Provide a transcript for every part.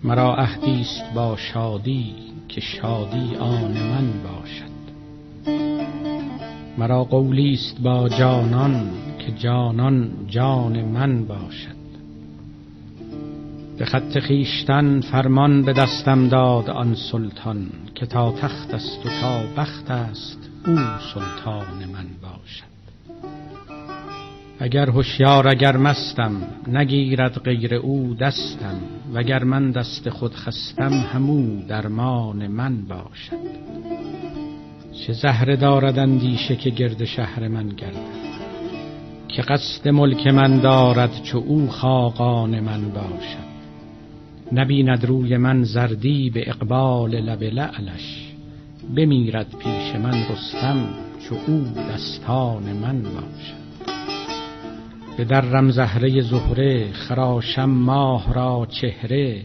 مرا عهدی است با شادی که شادی آن من باشد. مرا قولی است با جانان که جانان جان من باشد. به خط خویشتن فرمان به دستم داد آن سلطان که تا تخت است و تا بخت است او سلطان من باشد. اگر هوشیار اگر مستم نگیرد غیر او دستم، وگر من دست خود خستم همو درمان من باشد. چه زهره دارد اندیشه که گرد شهر من گردد، که قصد ملک من دارد چو او خاقان من باشد. نبیند روی من زردی به اقبال لب لعلش، بمیرد پیش من رستم چو او دستان من باشد. به درم زهره زهره خراشم ماه را چهره،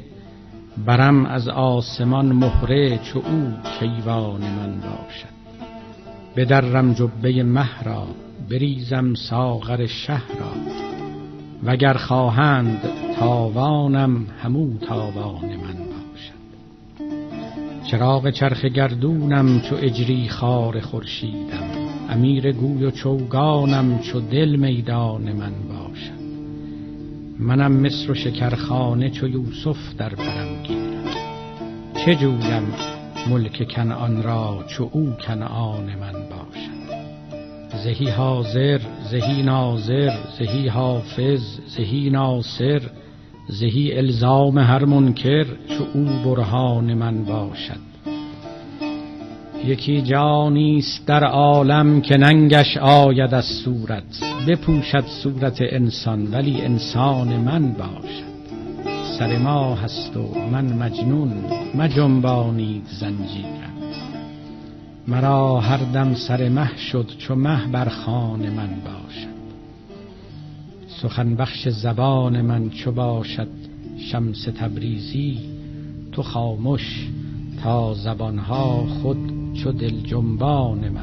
برم از آسمان مهره چو او کیوان من باشد. به درم جبه مه را بریزم ساغر شه را، وگر خواهند تاوانم همو تاوان من باشد. چراغ چرخ گردونم چو اجری خار خورشیدم، امیر گوی و چوگانم چو دل میدان من باشد. منم مصر و شکرخانه چو یوسف در برم گیرد، چه جویم ملک کنعان را چو او کنعان من باشد. زهی حاضر زهی ناظر زهی حافظ زهی ناصر، زهی الزام هر منکر چو او برهان من باشد. یکی جانیست در عالم که ننگش آید از صورت، بپوشد صورت انسان ولی انسان من باشد. سر ما هست و من مجنون مجنبانید زنجیرم، مرا هر دم سر مه شد چو مه بر خوان من باشد. سخن بخش زبان من چو باشد شمس تبریزی، تو خامش تا زبانها خود چو دل جنبان من